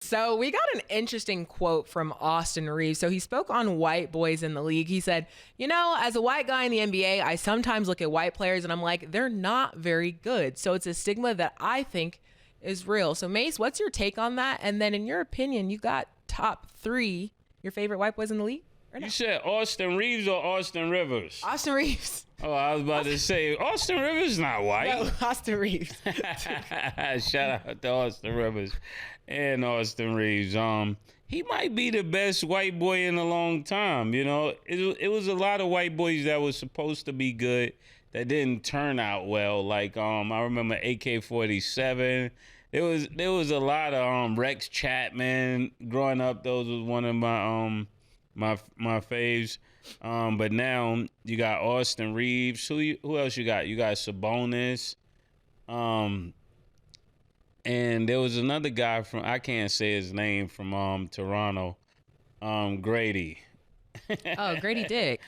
So we got an interesting quote from Austin Reaves. So he spoke on white boys in the league. He said, as a white guy in the NBA, I sometimes look at white players and I'm like, they're not very good. So it's a stigma that I think is real. So Mase, what's your take on that? And then in your opinion, you got top 3, your favorite white boys in the league? You said Austin Reaves or Austin Rivers? Austin Reaves. Oh, I was about to say, Austin Rivers not white. No, Austin Reaves. Shout out to Austin Rivers and Austin Reaves. He might be the best white boy in a long time. It was a lot of white boys that was supposed to be good that didn't turn out well. Like I remember AK-47. There was a lot of Rex Chapman growing up. Those was one of my my faves. But now you got Austin Reaves. Who else you got? You got Sabonis. And there was another guy from, I can't say his name, from Toronto. Grady. Oh, Grady Dick.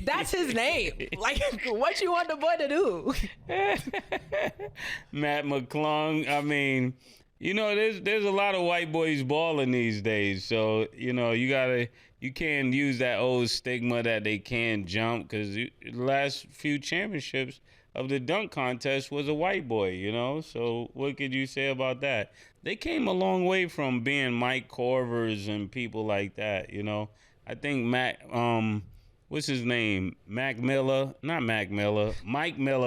That's his name. Like, what you want the boy to do? Matt McClung. I mean, there's a lot of white boys balling these days. So, you can't use that old stigma that they can't jump, because the last few championships of the dunk contest was a white boy, So what could you say about that? They came a long way from being Mike Corvers and people like that, I think what's his name? Mike Miller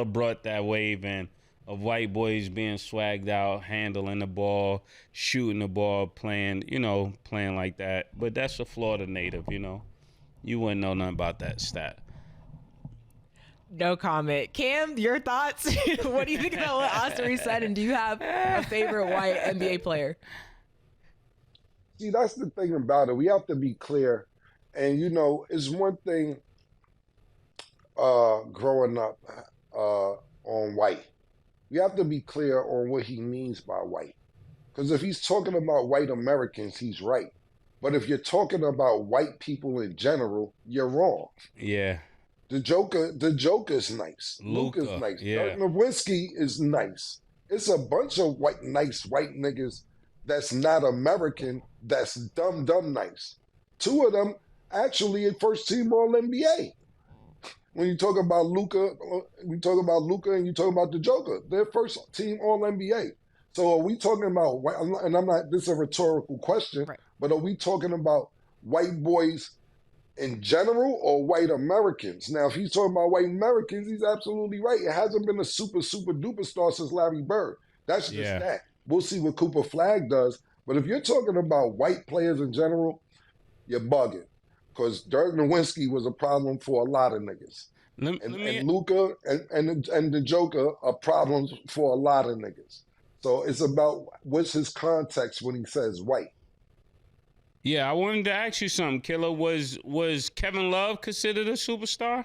brought that wave in of white boys being swagged out, handling the ball, shooting the ball, playing like that. But that's a Florida native, You wouldn't know nothing about that stat. No comment. Cam, your thoughts? What do you think about what Austin Reaves said? And do you have a favorite white NBA player? See, that's the thing about it. We have to be clear. And, it's one thing growing up on white. We have to be clear on what he means by white. Because if he's talking about white Americans, he's right. But if you're talking about white people in general, you're wrong. Yeah. The Joker's nice. Luka's nice. Yeah. Dirk Nowitzki is nice. It's a bunch of nice white niggas that's not American, that's dumb nice. 2 of them actually first team All NBA. When you talk about Luka, and you talk about the Joker, they're first team All NBA. So are we talking about white? And I'm not. This is a rhetorical question, right. But are we talking about white boys in general or white Americans? Now, if he's talking about white Americans, he's absolutely right. It hasn't been a super duper star since Larry Bird. That's just that. We'll see what Cooper Flagg does. But if you're talking about white players in general, you're bugging. Because Dirk Nowitzki was a problem for a lot of niggas. And Luka and the Joker are problems for a lot of niggas. So it's about what's his context when he says white. Yeah, I wanted to ask you something, Killer. Was Kevin Love considered a superstar?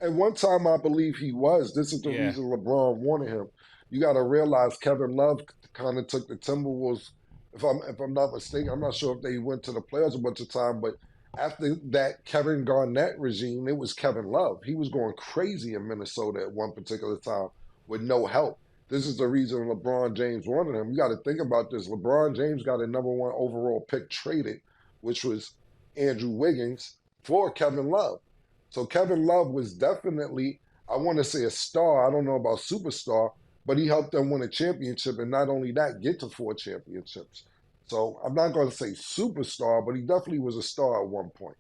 At one time, I believe he was. This is the reason LeBron wanted him. You got to realize Kevin Love kind of took the Timberwolves. If I'm not mistaken, I'm not sure if they went to the playoffs a bunch of time, but after that Kevin Garnett regime, it was Kevin Love. He was going crazy in Minnesota at one particular time with no help. This is the reason LeBron James wanted him. You got to think about this. LeBron James got a #1 overall pick traded, which was Andrew Wiggins, for Kevin Love. So Kevin Love was definitely, I want to say, a star. I don't know about superstar, but he helped them win a championship, and not only that, get to 4 championships. So I'm not going to say superstar, but he definitely was a star at one point.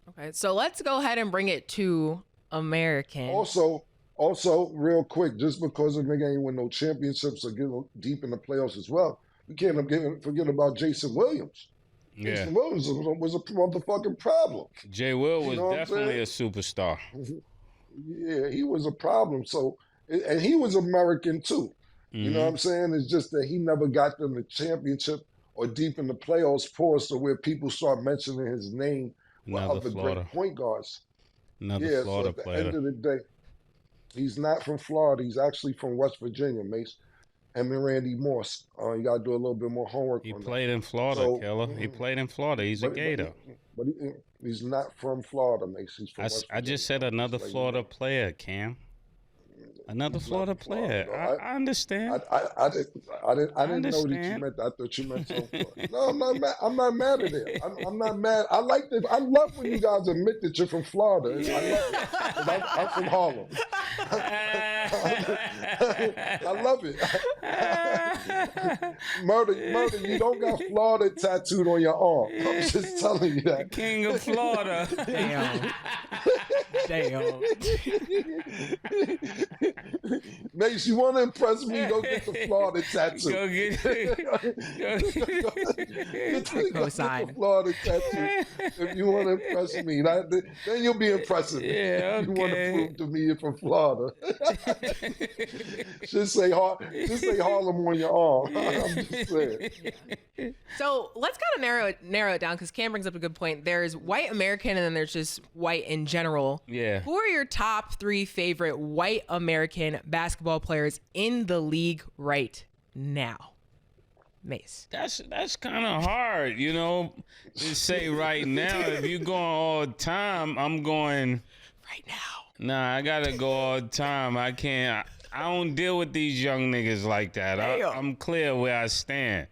Okay, so let's go ahead and bring it to American. Also, real quick, just because a nigga ain't win no championships or get deep in the playoffs as well, we can't forget about Jason Williams. Yeah. Jason Williams was a motherfucking problem. Jay Will was definitely a superstar. Yeah, he was a problem. So, and he was American too. You know what I'm saying? It's just that he never got them the championship or deep in the playoffs so where people start mentioning his name with other great point guards. Another Florida so at the player. end of the day, he's not from Florida. He's actually from West Virginia, Mase. Him and Randy Moss. You got to do a little bit more homework. He played in Florida, Killer. He played in Florida. He's a Gator. but he's not from Florida, Mace. He's from West I Virginia. just said another Florida player, Cam. Another He's not Florida from Florida, player. though. I understand. I didn't know that you understand. meant that. I thought you meant something. No, I'm not mad. I'm not mad at it. I'm not mad. I like that. I love when you guys admit that you're from Florida. I love it. 'Cause I'm from Harlem. I love it. Murder, you don't got Florida tattooed on your arm. I'm just telling you that. King of Florida. Damn. Damn. Mace, you want to impress me? Go get the Florida tattoo. Go get Get the Co-sign. Florida tattoo. If you want to impress me, then you'll be impressive. Yeah, If you want to okay. prove to me you're from Florida. just say Harlem on your arm. I'm just saying. So let's kind of narrow it down because Cam brings up a good point. There's white American and then there's just white in general. Yeah. Who are your top 3 favorite white American basketball players in the league right now? Mace. That's kind of hard, to say right now. If you're going all time, I'm going Right now. Nah, I gotta go all the time. I can't. I don't deal with these young niggas like that. I'm clear where I stand.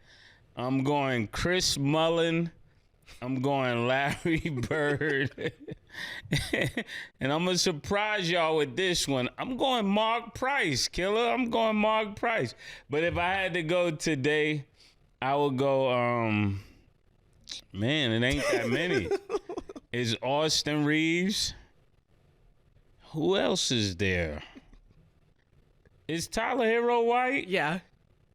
I'm going Chris Mullin. I'm going Larry Bird. And I'm gonna surprise y'all with this one. I'm going Mark Price, killer. I'm going Mark Price. But if I had to go today, I would go. Man, it ain't that many. It's Austin Reaves. Who else is there? Is Tyler Hero white? Yeah.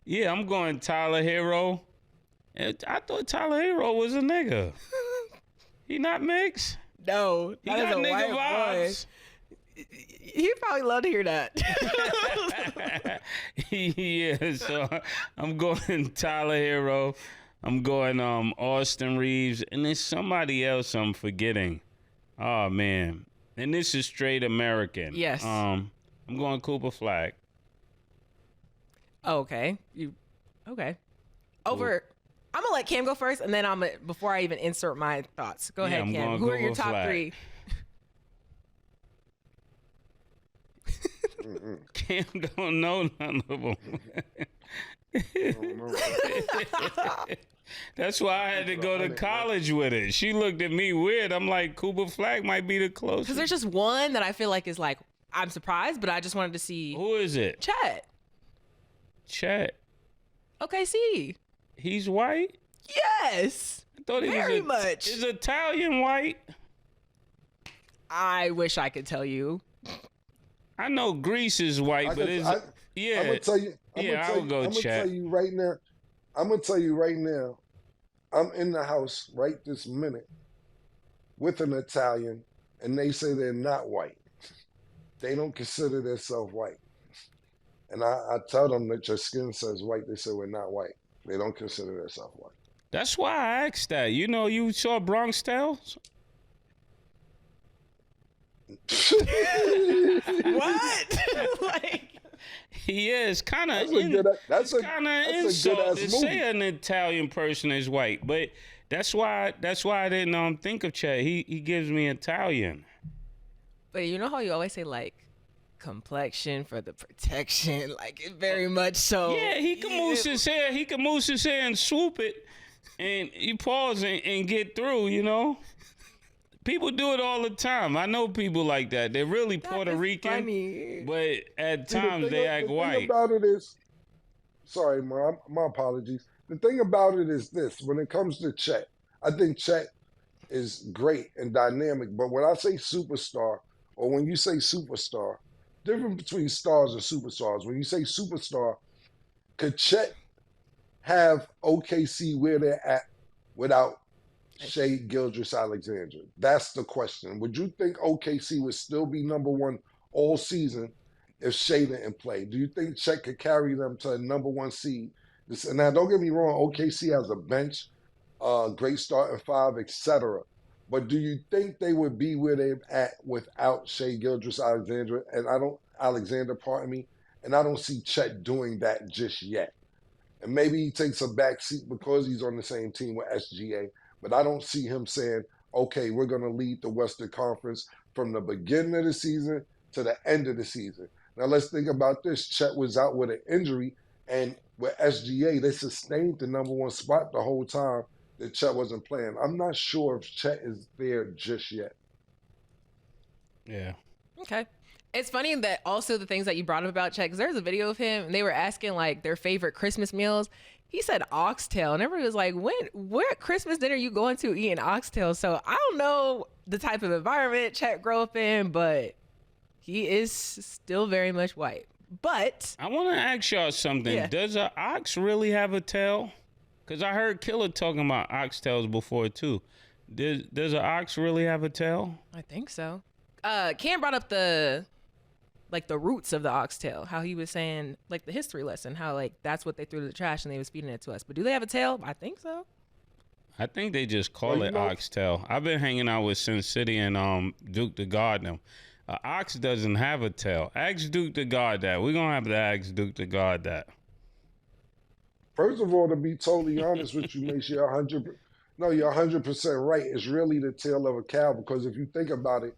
Yeah, I'm going Tyler Hero. I thought Tyler Hero was a nigga. He not mixed? No. He got nigga vibes. He probably love to hear that. Yeah, so I'm going Tyler Hero. I'm going Austin Reaves. And there's somebody else I'm forgetting. Oh, man. And this is straight American. Yes. I'm going Cooper Flag. Oh, okay. Okay. Over. I'm gonna let Cam go first, and then before I even insert my thoughts. Go ahead, I'm Cam. going Who are your Cooper top Flag. 3? Cam don't know none of them. That's why I had to go to college with it. She looked at me weird. I'm like, Cooper Flag might be the closest. Because there's just one that I feel like is like, I'm surprised, but I just wanted to see. Who is it? Chet. Chet. Okay, see. He's white? Yes. I thought he Very was much. Is Italian white? I wish I could tell you. I know Greece is white, but yeah. I'm gonna tell you. I would go I'm gonna Chet. tell you right now. I'm gonna tell you right now. I'm in the house right this minute with an Italian, and they say they're not white. They don't consider themselves white. And I tell them that your skin says white. They say we're not white. They don't consider themselves white. That's why I asked that. You saw Bronx Tales? What? Like, Yeah, it's kind of That's a insult good-ass to movie. say an Italian person is white, but that's why I didn't think of Chet. He gives me Italian. but you know how you always say like complexion for the protection, like it very much so. Yeah, he can move his hair. He can move his hair and swoop it, and you pause and get through. People do it all the time. I know people like that. They're really That Puerto is Rican, funny. but at See, the times thing- they act the thing white. about it is, sorry, my apologies. The thing about it is this: when it comes to Chet, I think Chet is great and dynamic. But when I say superstar, or when you say superstar, difference between stars and superstars. When you say superstar, could Chet have OKC where they're at without Shea Gilgeous-Alexander? That's the question. Would you think OKC would still be number one all season if Shea didn't play? Do you think Chet could carry them to a number one seed? Now, don't get me wrong, OKC has a bench, great starting five, etc. But do you think they would be where they're at without Shea Gilgeous-Alexander? And I don't see Chet doing that just yet. And maybe he takes a back seat because he's on the same team with SGA. But I don't see him saying, okay, we're going to lead the Western Conference from the beginning of the season to the end of the season. Now let's think about this. Chet was out with an injury, and with SGA, they sustained the number one spot the whole time that Chet wasn't playing. I'm not sure if Chet is there just yet. Yeah. Okay. It's funny that also the things that you brought up about Chet, because there's a video of him and they were asking like their favorite Christmas meals. He said oxtail, and everybody was like, where Christmas dinner you going to eating oxtail? So I don't know the type of environment Chet grew up in, but he is still very much white. But I want to ask y'all something. Yeah. Does an ox really have a tail? Because I heard Killer talking about oxtails before, too. Does an ox really have a tail? I think so. Cam brought up the roots of the oxtail, how he was saying, like, the history lesson, how, like, that's what they threw to the trash and they was feeding it to us. But do they have a tail? I think so. I think they just call it oxtail. I've been hanging out with Sin City and Duke the God them. An ox doesn't have a tail. Ask Duke the God that. We're going to have to ask Duke the God that. First of all, to be totally honest with you, Mase, you're 100% right. It's really the tail of a cow, because if you think about it,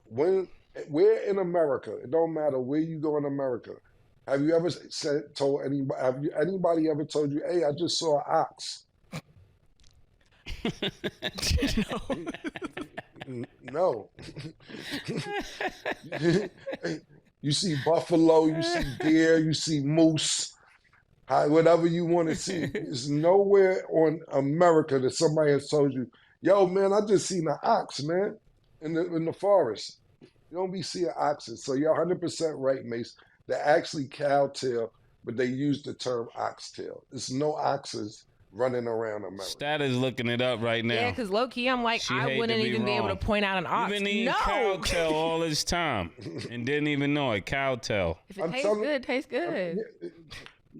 when we're in America, it don't matter where you go in America. Have you ever told anybody? Anybody ever told you, "Hey, I just saw an ox"? No. You see buffalo, you see deer, you see moose, whatever you want to see. There's nowhere on America that somebody has told you, "Yo, man, I just seen an ox, man, in the forest." You don't be seeing oxen. So you're 100% right, Mase. They're actually cowtail, but they use the term oxtail. There's no oxes running around America. Stat is looking it up right now. Yeah, because low key, I'm like, I wouldn't even be able to point out an ox. You've been eating cowtail all this time and didn't even know it. Cowtail. If it tastes good, it tastes good.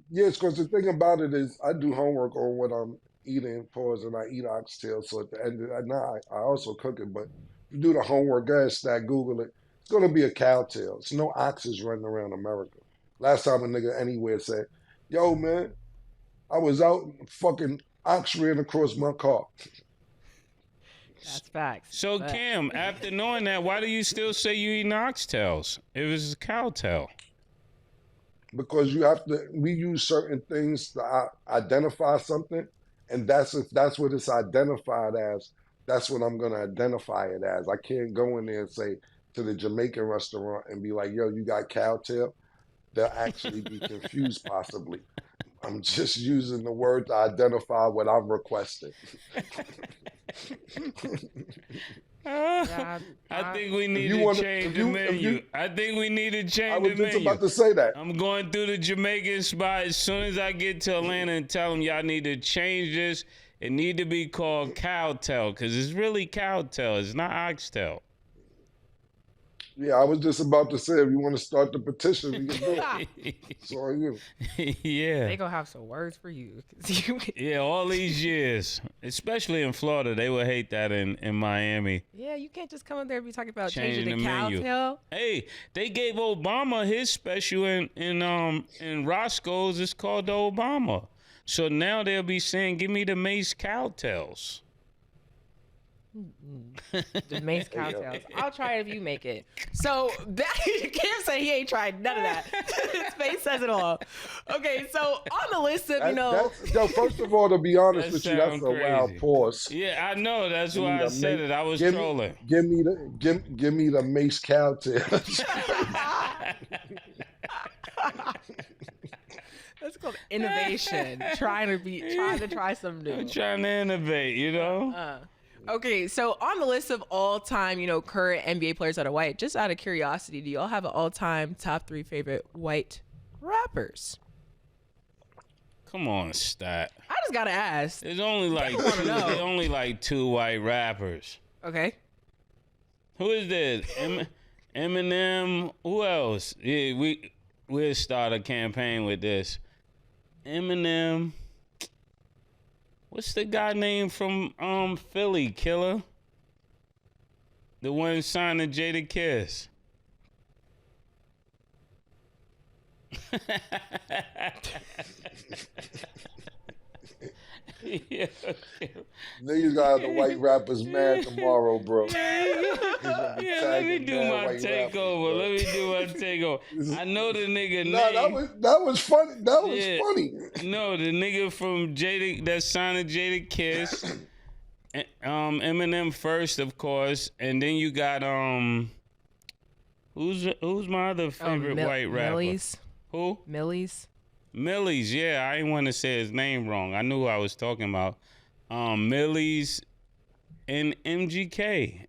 Yes, because the thing about it is I do homework on what I'm eating, and I eat oxtail. So at the end of the night, I also cook it. But if you do the homework, go ahead, Stat, Google it. It's going to be a cowtail. It's no oxes running around America. Last time a nigga anywhere said, "Yo, man, I was out, fucking ox ran across my car." That's facts. So, Facts. Cam, after knowing that, why do you still say you eating oxtails? It was a cowtail. Because we use certain things to identify something, and that's what it's identified as. That's what I'm going to identify it as. I can't go in there and say to the Jamaican restaurant and be like, "Yo, you got cowtail?" They'll actually be confused possibly. I'm just using the word to identify what I'm requesting. I think we need to change the menu. I think we need to change the menu. I was just about to say that. I'm going through the Jamaican spot as soon as I get to Atlanta and tell them y'all need to change this. It need to be called cowtail because it's really cowtail. It's not oxtail. Yeah, I was just about to say, if you want to start the petition, we can do it. It's all you. Yeah. They gonna have some words for you. Yeah, all these years, especially in Florida, they would hate that in Miami. Yeah, you can't just come up there and be talking about Changing changing the menu. cowtail. Hey, they gave Obama his special in Roscoe's. It's called the Obama. So now they'll be saying, "Give me the Mase cowtails." The Mase cowtails. I'll try it if you make it. So that Cam said he ain't tried none of that. His face says it all. Okay, so on the list of first of all, to be honest with you, that's a wild pause. Yeah, I know. That's why I said it. I was trolling. Give me the Mase cowtails. That's called innovation. Trying to try something new. I'm trying to innovate, you know. Okay, so on the list of all-time, current NBA players that are white, just out of curiosity, do y'all have an all-time top 3 favorite white rappers? Come on, Stat. I just gotta ask. There's only like two white rappers. Okay. Who is this? Eminem. Who else? Yeah, we'll start a campaign with this. Eminem. What's the guy name from Philly, Killer? The one signed to Jada Kiss. Yeah. Niggas got the white rappers mad tomorrow, bro. Yeah, He's gonna be yeah, let me tagging do mad my white rappers, takeover. bro. Let me do my takeover. I know the nigga Nah, name. that was funny. That was Yeah. funny. No, the nigga from Jada that signed to Jada Kiss. Eminem first, of course, and then you got who's my other favorite white rapper? Millie's. Who? Millie's. Millie's. Yeah, I didn't want to say his name wrong. I knew who I was talking about. Millie's and MGK.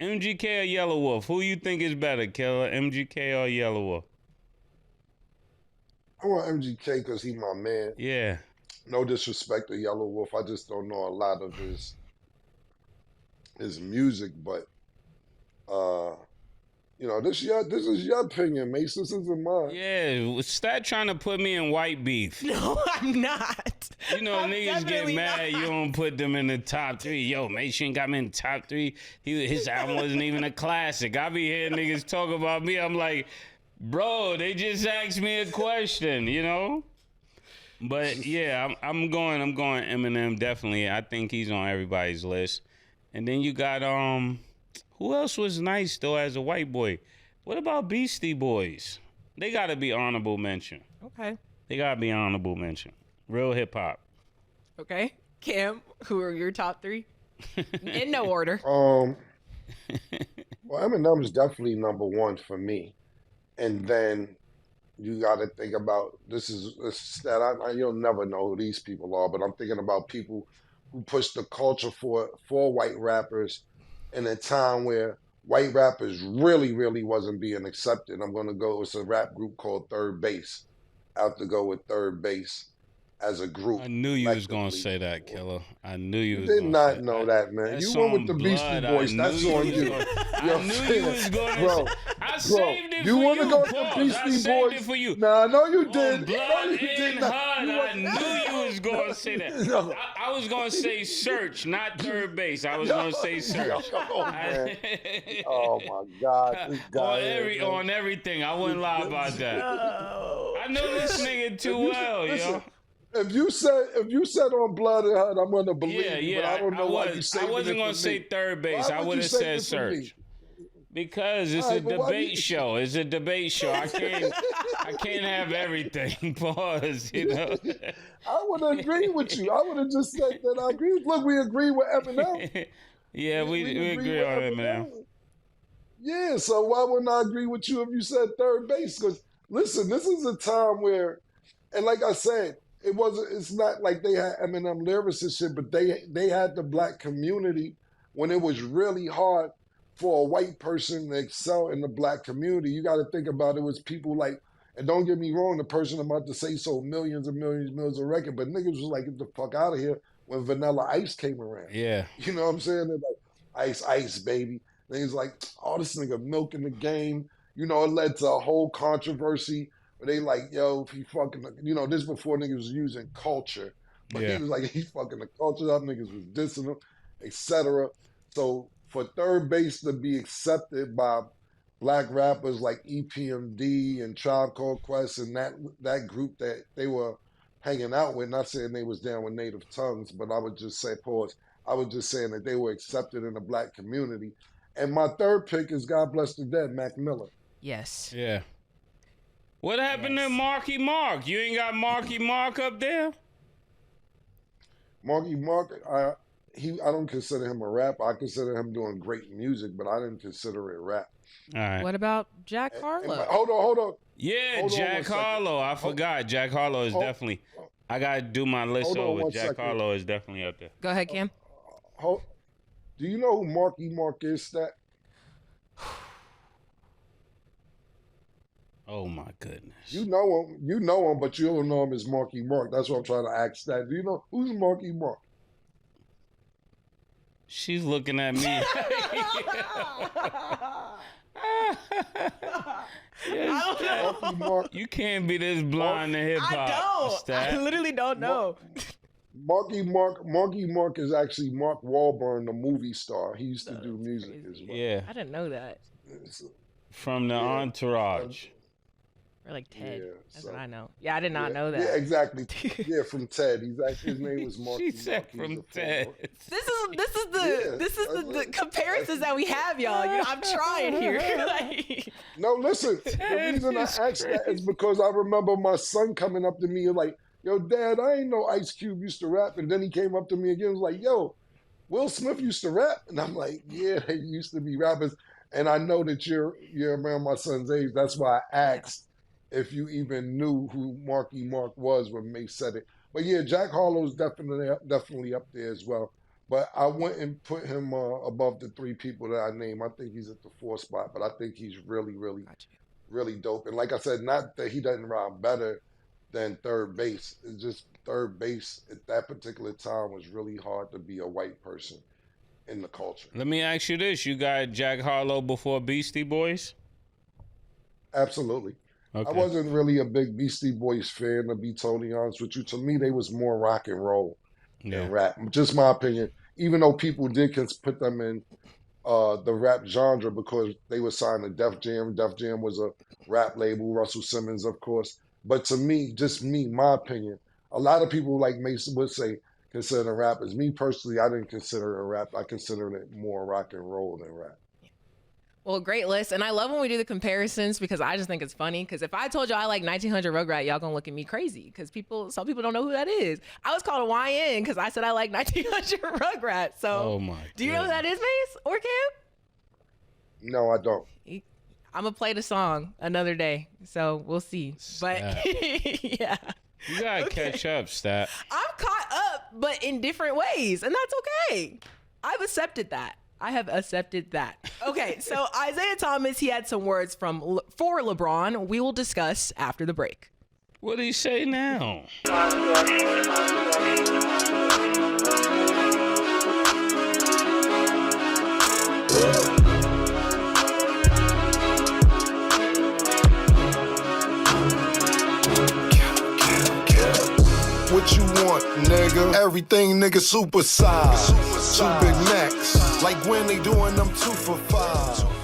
MGK or Yellow Wolf? Who you think is better, Killer? MGK or Yellow Wolf? I want MGK because he my man. Yeah. No disrespect to Yellow Wolf. I just don't know a lot of his music, but this is your opinion, Mase. This isn't mine. Yeah, stop trying to put me in white beef. No, I'm not. You know, I'm niggas get definitely mad not. you don't put them in the top 3. Yo, Mase ain't got me in the top 3. His album wasn't even a classic. I be hearing niggas talk about me. I'm like, bro, they just asked me a question, you know? But yeah, I'm going Eminem, definitely. I think he's on everybody's list. And then you got who else was nice though as a white boy? What about Beastie Boys? They gotta be honorable mention. Okay. They gotta be honorable mention. Real hip hop. Okay. Cam, who are your top 3? In no order. Well, Eminem is definitely number 1 for me, and then you got to think about this is that you'll never know who these people are, but I'm thinking about people who pushed the culture for white rappers in a time where white rappers really wasn't being accepted. I'm gonna go. It's a rap group called Third Base. I have to go with Third Base as a group. I knew you was gonna say that, Killer. I knew you was did gonna not say know that. that, man. That's You went with on the Beastie blood. Boys. I That's knew on you was you. gonna- You know I what knew I'm you saying? was gonna Bro, I saved it you for want to you, go with the Paul. I Beastie saved Boys? it for you. Nah, no, you On did. blood No, you and did not. HUD, You I knew you was gonna say that. No. I was gonna say Search, not Third Base. I was gonna say Search. Yo, come on, man. Oh my God, this guy on everything. I wouldn't lie about that. I know this nigga too well, yo. If you said on Blood and HUD, I'm gonna believe Yeah, you, but I don't know why you saved it. I wasn't gonna say Third Base. I would have said Search. Because it's a debate show. It's a debate show. I can't have everything. Pause, you know. I would have agreed with you. I would have just said that I agree. Look, we agree with Eminem. Yeah, we agree on Eminem. Yeah, so why wouldn't I agree with you if you said Third Base? Because listen, this is a time where, and like I said, it's not like they had Eminem lyrics and shit, but they had the black community when it was really hard for a white person to excel in the black community. You got to think about it was people like, and don't get me wrong, the person I'm about to say sold millions and millions of records, but niggas was like, get the fuck out of here when Vanilla Ice came around. Yeah. You know what I'm saying? They're like, Ice, baby. Niggas like, oh, this nigga milking the game. You know, it led to a whole controversy where they like, yo, he fucking, this before niggas was using culture. But he was like, he fucking the culture up, niggas was dissing him, etc. So for Third Base to be accepted by black rappers like EPMD and Tribe Called Quest and that group that they were hanging out with, not saying they was down with native tongues, but I would just say, pause, I was just saying that they were accepted in the black community. And my third pick is God Bless the Dead, Mac Miller. Yes. Yeah. What happened to Marky Mark? You ain't got Marky Mark up there? Marky Mark, I don't consider him a rapper. I consider him doing great music, but I didn't consider it rap. All right. What about Jack Harlow? Hold on. Yeah, Hold on Jack Harlow. I forgot. Jack Harlow is definitely. I gotta do my list over. Jack Harlow is definitely up there. Go ahead, Cam. Do you know who Marky Mark is, Stat? Oh my goodness. You know him, but you don't know him as Marky Mark. That's what I'm trying to ask Stat. Do you know who's Marky Mark? She's looking at me. Marky Mark. You can't be this blind to hip hop. I don't. Stat. I literally don't know. Marky Mark is actually Mark Wahlberg, the movie star. He used to do music as well. Yeah. I didn't know that. From the Entourage. Or like Ted. Yeah, That's so what I know. Yeah, I did not know that. Yeah, exactly. Yeah, from Ted. His name was Marky. She said from Ted. This is the comparisons that we have, y'all. You know, I'm trying here. Like, No, listen. The reason I asked that is because I remember my son coming up to me and like, "Yo, Dad, I ain't know Ice Cube used to rap." And then he came up to me again and was like, "Yo, Will Smith used to rap," and I'm like, "Yeah, they used to be rappers." And I know that you're around my son's age. That's why I asked if you even knew who Marky Mark was when Mase said it. But yeah, Jack Harlow's definitely up there as well. But I wouldn't put him above the three people that I named. I think he's at the fourth spot, but I think he's really, really, really dope. And like I said, not that he doesn't rhyme better than third base. It's just third base at that particular time was really hard to be a white person in the culture. Let me ask you this. You got Jack Harlow before Beastie Boys? Absolutely. Okay. I wasn't really a big Beastie Boys fan, to be totally honest with you. To me, they was more rock and roll than rap. Just my opinion. Even though people did put them in the rap genre because they were signed to Def Jam. Def Jam was a rap label. Russell Simmons, of course. But to me, just me, my opinion, a lot of people like Mason would say consider rap as me personally. I didn't consider it a rap. I considered it more rock and roll than rap. well, great list. And I love when we do the comparisons because I just think it's funny. Because if I told y'all I like 1900 Rugrat, y'all gonna look at me crazy. Because some people don't know who that is. I was called a YN because I said I like 1900 Rugrat. So, do you know who that is, Mase or Cam? No, I don't. I'm gonna play the song another day, so we'll see. But yeah, you gotta catch up, Stat. I'm caught up, but in different ways, and that's okay. I've accepted that. I have accepted that. Okay, so Isaiah Thomas, he had some words for LeBron. We will discuss after the break. What do you say now? What you want, nigga? Everything, nigga, super size. Two Big Macs, like when they doing them 2 for $5.